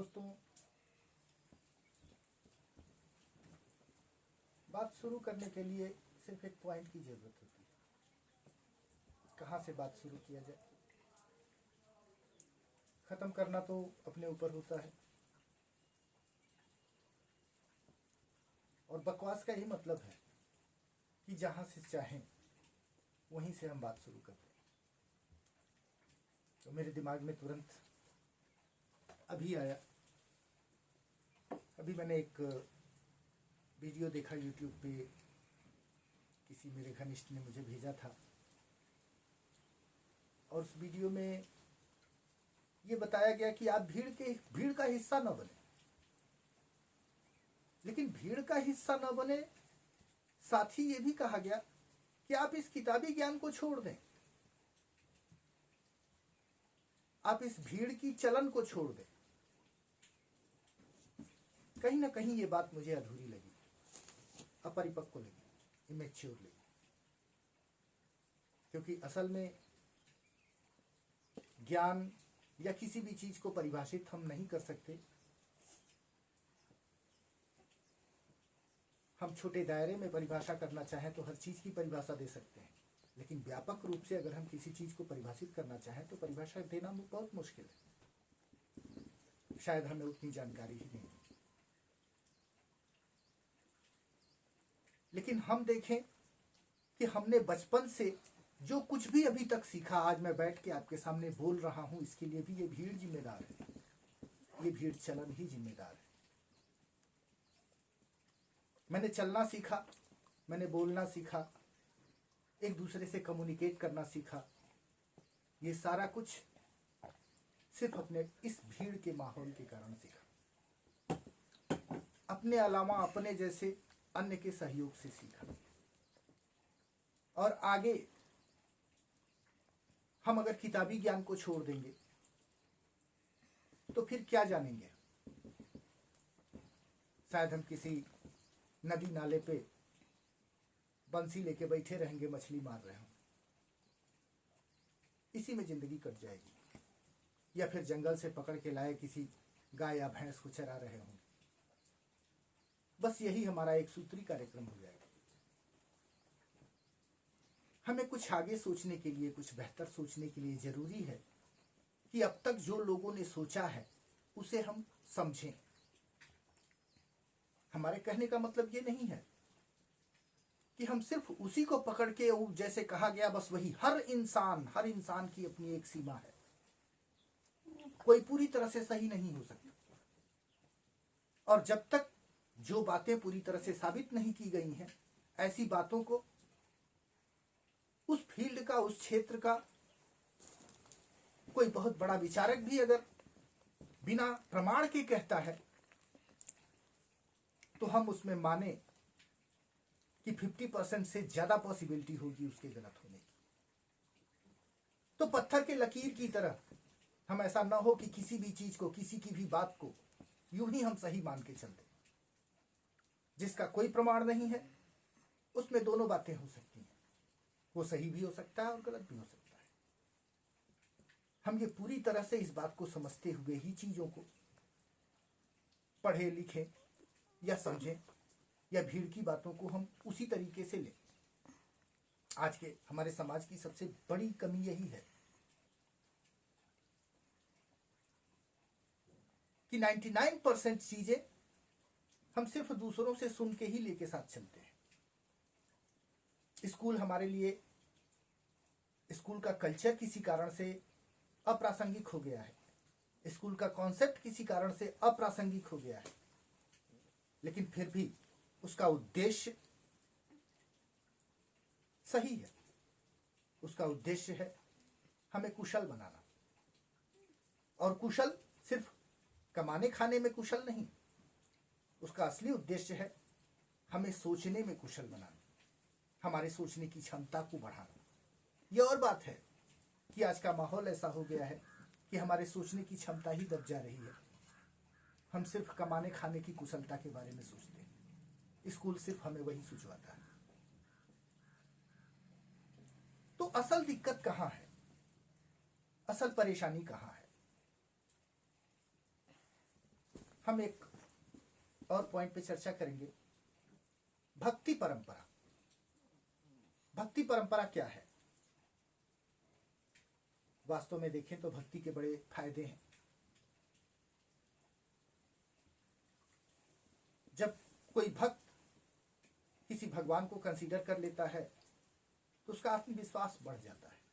दोस्तों, बात शुरू करने के लिए सिर्फ एक पॉइंट की जरूरत होती है। कहाँ से बात शुरू किया जाए, खत्म करना तो अपने ऊपर होता है। और बकवास का यही मतलब है कि जहाँ से चाहें वहीं से हम बात शुरू करते हैं। तो मेरे दिमाग में तुरंत अभी आया, अभी मैंने एक वीडियो देखा यूट्यूब पे, किसी मेरे घनिष्ठ ने मुझे भेजा था। और उस वीडियो में ये बताया गया कि आप भीड़ का हिस्सा न बने। लेकिन भीड़ का हिस्सा न बने, साथ ही ये भी कहा गया कि आप इस किताबी ज्ञान को छोड़ दें, आप इस भीड़ की चलन को छोड़ दें। कहीं ना कहीं ये बात मुझे अधूरी लगी, अपरिपक्व लगी, इमेच्योर लगी। क्योंकि असल में ज्ञान या किसी भी चीज को परिभाषित हम नहीं कर सकते। हम छोटे दायरे में परिभाषा करना चाहें तो हर चीज की परिभाषा दे सकते हैं, लेकिन व्यापक रूप से अगर हम किसी चीज को परिभाषित करना चाहें तो परिभाषा देना बहुत मुश्किल है। शायद हमें उतनी जानकारी ही नहीं। लेकिन हम देखें कि हमने बचपन से जो कुछ भी अभी तक सीखा, आज मैं बैठ के आपके सामने बोल रहा हूं, इसके लिए भी ये भीड़ जिम्मेदार है। ये भीड़ चलन ही जिम्मेदार है। मैंने चलना सीखा, मैंने बोलना सीखा, एक दूसरे से कम्युनिकेट करना सीखा। ये सारा कुछ सिर्फ अपने इस भीड़ के माहौल के कारण सीखा। अपने अलावा अपने जैसे अन्य के सहयोग से सीखा। और आगे हम अगर किताबी ज्ञान को छोड़ देंगे तो फिर क्या जानेंगे। शायद हम किसी नदी नाले पे बंसी लेके बैठे रहेंगे, मछली मार रहे हों, इसी में जिंदगी कट जाएगी। या फिर जंगल से पकड़ के लाए किसी गाय या भैंस को चरा रहे हों। बस यही हमारा एक सूत्री कार्यक्रम हो जाएगा। हमें कुछ आगे सोचने के लिए, कुछ बेहतर सोचने के लिए जरूरी है कि अब तक जो लोगों ने सोचा है उसे हम समझें। हमारे कहने का मतलब ये नहीं है कि हम सिर्फ उसी को पकड़ के, जैसे कहा गया बस वही। हर इंसान की अपनी एक सीमा है। कोई पूरी तरह से सही नहीं हो सकता। और जब तक जो बातें पूरी तरह से साबित नहीं की गई हैं, ऐसी बातों को उस फील्ड का, उस क्षेत्र का कोई बहुत बड़ा विचारक भी अगर बिना प्रमाण के कहता है तो हम उसमें माने कि 50% से ज्यादा पॉसिबिलिटी होगी उसके गलत होने की। तो पत्थर के लकीर की तरह हम ऐसा ना हो कि किसी भी चीज को, किसी की भी बात को यूं ही हम सही मान के चलते। जिसका कोई प्रमाण नहीं है उसमें दोनों बातें हो सकती हैं। वो सही भी हो सकता है और गलत भी हो सकता है। हम ये पूरी तरह से इस बात को समझते हुए ही चीजों को पढ़े, लिखें या समझें, या भीड़ की बातों को हम उसी तरीके से लें। आज के हमारे समाज की सबसे बड़ी कमी यही है कि 99% चीजें हम सिर्फ दूसरों से सुन के ही लेके साथ चलते हैं। स्कूल हमारे लिए, स्कूल का कल्चर किसी कारण से अप्रासंगिक हो गया है। स्कूल का कॉन्सेप्ट किसी कारण से अप्रासंगिक हो गया है। लेकिन फिर भी उसका उद्देश्य सही है। उसका उद्देश्य है हमें कुशल बनाना। और कुशल सिर्फ कमाने खाने में कुशल नहीं, उसका असली उद्देश्य है हमें सोचने में कुशल बनाना, हमारे सोचने की क्षमता को बढ़ाना। यह और बात है कि आज का माहौल ऐसा हो गया है कि हमारे सोचने की क्षमता ही दब जा रही है। हम सिर्फ कमाने खाने की कुशलता के बारे में सोचते हैं। स्कूल सिर्फ हमें वही सुझाता है। तो असल दिक्कत कहां है, असल परेशानी कहां है? हम एक और पॉइंट पे चर्चा करेंगे, भक्ति परंपरा। भक्ति परंपरा क्या है? वास्तव में देखें तो भक्ति के बड़े फायदे हैं। जब कोई भक्त किसी भगवान को कंसीडर कर लेता है तो उसका आत्मविश्वास बढ़ जाता है।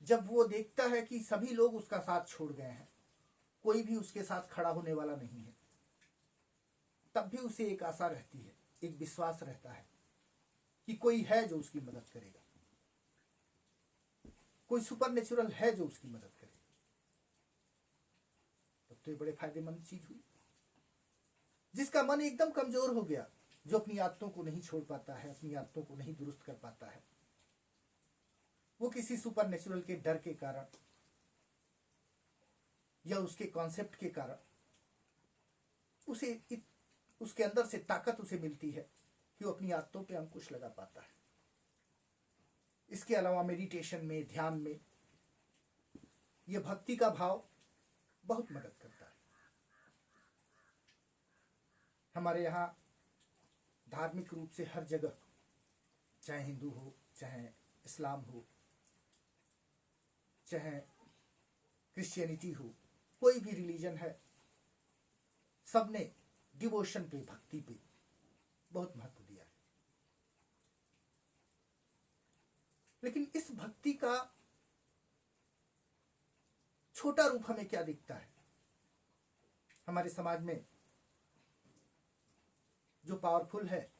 जब वो देखता है कि सभी लोग उसका साथ छोड़ गए हैं, कोई भी उसके साथ खड़ा होने वाला नहीं है, तब भी उसे एक आशा रहती है, एक विश्वास रहता है कि कोई है जो उसकी मदद करेगा, कोई सुपरनेचुरल है जो उसकी मदद करेगा। तब तो ये बड़े फायदेमंद चीज हुई। जिसका मन एकदम कमजोर हो गया, जो अपनी आदतों को नहीं छोड़ पाता है, अपनी आदतों को नहीं दुरुस्त कर पाता है, वो किसी सुपरनेचुरल के डर के कारण या उसके कॉन्सेप्ट के कारण उसके अंदर से ताकत उसे मिलती है कि वो अपनी आदतों पे अंकुश लगा पाता है। इसके अलावा मेडिटेशन में, ध्यान में यह भक्ति का भाव बहुत मदद करता है। हमारे यहाँ धार्मिक रूप से हर जगह, चाहे हिंदू हो, चाहे इस्लाम हो, चाहे क्रिश्चियनिटी हो, कोई भी रिलीजन है, सबने डिवोशन पे, भक्ति पे बहुत महत्व दिया है। लेकिन इस भक्ति का छोटा रूप हमें क्या दिखता है? हमारे समाज में जो पावरफुल है,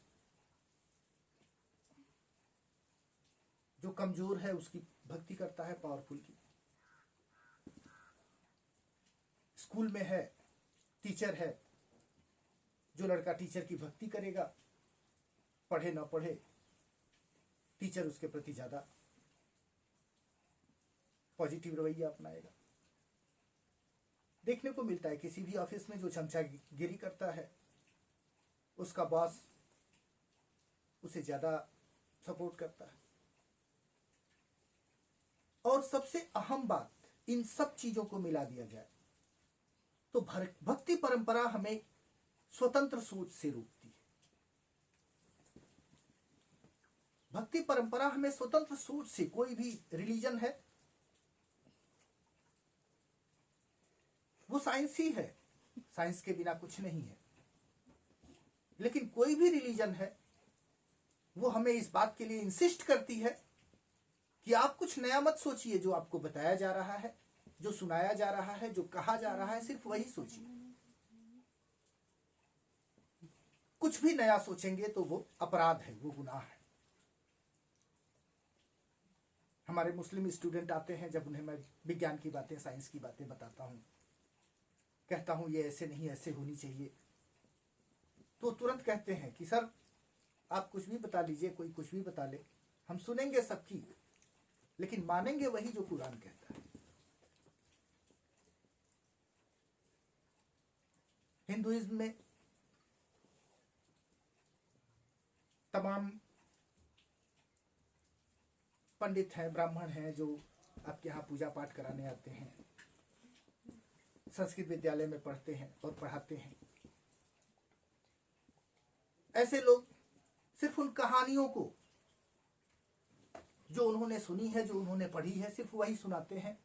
जो कमजोर है, उसकी भक्ति करता है पावरफुल की। स्कूल में है, टीचर है, जो लड़का टीचर की भक्ति करेगा, पढ़े ना पढ़े, टीचर उसके प्रति ज्यादा पॉजिटिव रवैया अपनाएगा। देखने को मिलता है किसी भी ऑफिस में जो चमचागिरी करता है, उसका बॉस उसे ज्यादा सपोर्ट करता है। और सबसे अहम बात, इन सब चीजों को मिला दिया जाए तो भक्ति परंपरा हमें स्वतंत्र सोच से रोकती है। भक्ति परंपरा हमें स्वतंत्र सोच से, कोई भी रिलीजन है वो साइंस ही है, साइंस के बिना कुछ नहीं है, लेकिन कोई भी रिलीजन है वो हमें इस बात के लिए इंसिस्ट करती है कि आप कुछ नया मत सोचिए। जो आपको बताया जा रहा है, जो सुनाया जा रहा है, जो कहा जा रहा है, सिर्फ वही सोचिए। कुछ भी नया सोचेंगे तो वो अपराध है, वो गुनाह है। हमारे मुस्लिम स्टूडेंट आते हैं, जब उन्हें मैं विज्ञान की बातें, साइंस की बातें बताता हूं, कहता हूं ये ऐसे नहीं, ऐसे होनी चाहिए, तो तुरंत कहते हैं कि सर आप कुछ भी बता लीजिए, कोई कुछ भी बता ले, हम सुनेंगे सबकी, लेकिन मानेंगे वही जो कुरान कहता है। हिंदुइज्म में तमाम पंडित हैं, ब्राह्मण हैं, जो आपके यहाँ पूजा पाठ कराने आते हैं, संस्कृत विद्यालय में पढ़ते हैं और पढ़ाते हैं। ऐसे लोग सिर्फ उन कहानियों को जो उन्होंने सुनी है, जो उन्होंने पढ़ी है, सिर्फ वही सुनाते हैं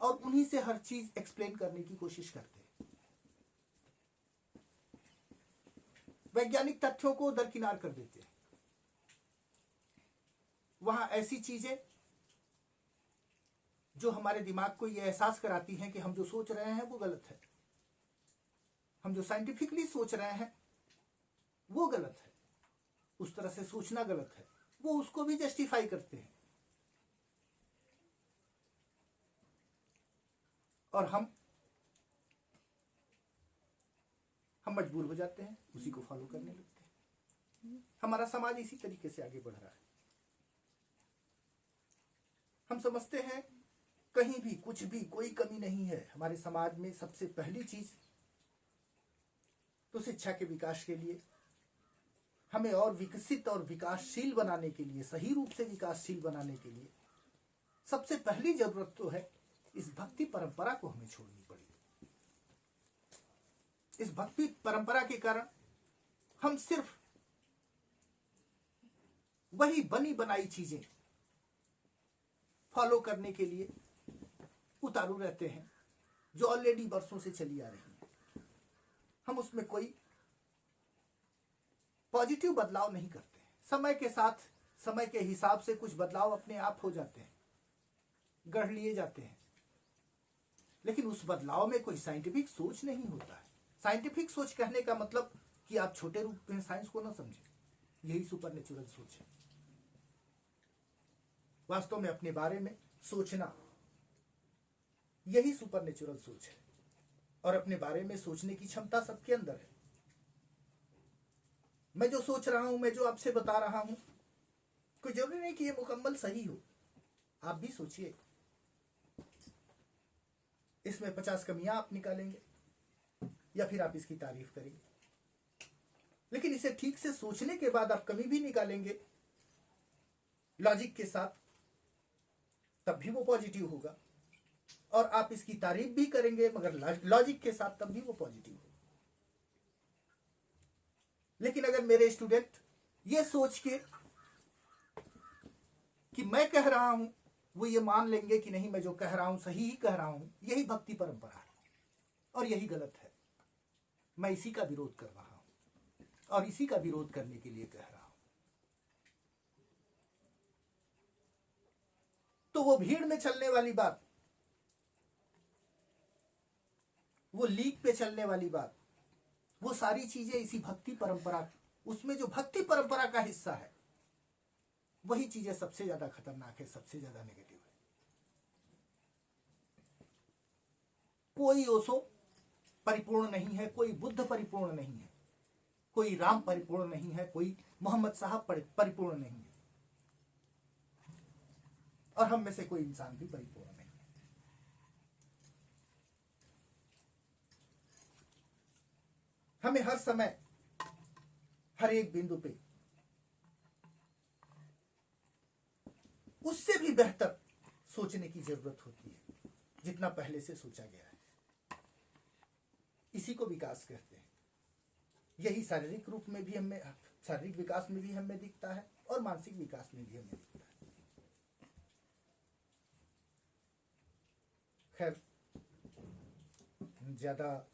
और उन्हीं से हर चीज एक्सप्लेन करने की कोशिश करते हैं। वैज्ञानिक तथ्यों को दरकिनार कर देते हैं। वहां ऐसी चीजें जो हमारे दिमाग को यह एहसास कराती हैं कि हम जो सोच रहे हैं वो गलत है, हम जो साइंटिफिकली सोच रहे हैं वो गलत है, उस तरह से सोचना गलत है, वो उसको भी जस्टिफाई करते हैं। और हम मजबूर हो जाते हैं, उसी को फॉलो करने लगते हैं। हमारा समाज इसी तरीके से आगे बढ़ रहा है। हम समझते हैं कहीं भी कुछ भी कोई कमी नहीं है। हमारे समाज में सबसे पहली चीज तो शिक्षा के विकास के लिए, हमें और विकसित और विकासशील बनाने के लिए, सही रूप से विकासशील बनाने के लिए सबसे पहली जरूरत तो है इस भक्ति परंपरा को हमें छोड़नी पड़ी। इस भक्ति परंपरा के कारण हम सिर्फ वही बनी बनाई चीजें फॉलो करने के लिए उतारू रहते हैं जो ऑलरेडी वर्षों से चली आ रही है। हम उसमें कोई पॉजिटिव बदलाव नहीं करते। समय के साथ, समय के हिसाब से कुछ बदलाव अपने आप हो जाते हैं, गढ़ लिए जाते हैं, लेकिन उस बदलाव में कोई साइंटिफिक सोच नहीं होता है। साइंटिफिक सोच कहने का मतलब कि आप छोटे रूप में साइंस को ना समझें, यही सुपरनेचुरल सोच है। वास्तव में अपने बारे में सोचना, यही सुपरनेचुरल सोच है। और अपने बारे में सोचने की क्षमता सबके अंदर है। मैं जो सोच रहा हूं, मैं जो आपसे बता रहा हूं, कोई जरूरी नहीं कि ये मुकम्मल सही हो। आप भी सोचिए, इसमें 50 कमियां आप निकालेंगे या फिर आप इसकी तारीफ करेंगे, लेकिन इसे ठीक से सोचने के बाद आप कमी भी निकालेंगे लॉजिक के साथ, तब भी वो पॉजिटिव होगा। और आप इसकी तारीफ भी करेंगे मगर लॉजिक के साथ, तब भी वो पॉजिटिव होगा। लेकिन अगर मेरे स्टूडेंट ये सोच के कि मैं कह रहा हूं, वो ये मान लेंगे कि नहीं, मैं जो कह रहा हूं सही ही कह रहा हूं, यही भक्ति परंपरा है और यही गलत है, मैं इसी का विरोध कर रहा हूं और इसी का विरोध करने के लिए कह रहा हूं, तो वो भीड़ में चलने वाली बात, वो लीक पे चलने वाली बात, वो सारी चीजें इसी भक्ति परंपरा, उसमें जो भक्ति परंपरा का हिस्सा है, वही चीजें सबसे ज्यादा खतरनाक है, सबसे ज्यादा नेगेटिव है। कोई ओशो परिपूर्ण नहीं है, कोई बुद्ध परिपूर्ण नहीं है, कोई राम परिपूर्ण नहीं है, कोई मोहम्मद साहब परिपूर्ण नहीं है, और हम में से कोई इंसान भी परिपूर्ण नहीं है। हमें हर समय, हर एक बिंदु पे उससे भी बेहतर सोचने की जरूरत होती है जितना पहले से सोचा गया है। इसी को विकास कहते हैं। यही शारीरिक रूप में भी हमें, शारीरिक विकास में भी हमें दिखता है और मानसिक विकास में भी हमें दिखता है। खैर, ज्यादा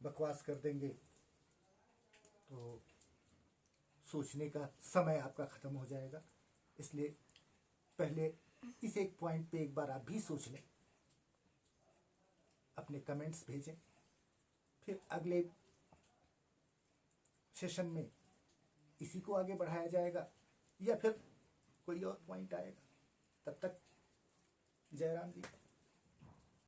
बकवास कर देंगे तो सोचने का समय आपका खत्म हो जाएगा। इसलिए पहले इस एक पॉइंट पे एक बार आप भी सोच लें, अपने कमेंट्स भेजें, फिर अगले सेशन में इसी को आगे बढ़ाया जाएगा या फिर कोई और पॉइंट आएगा। तब तक जय राम जी।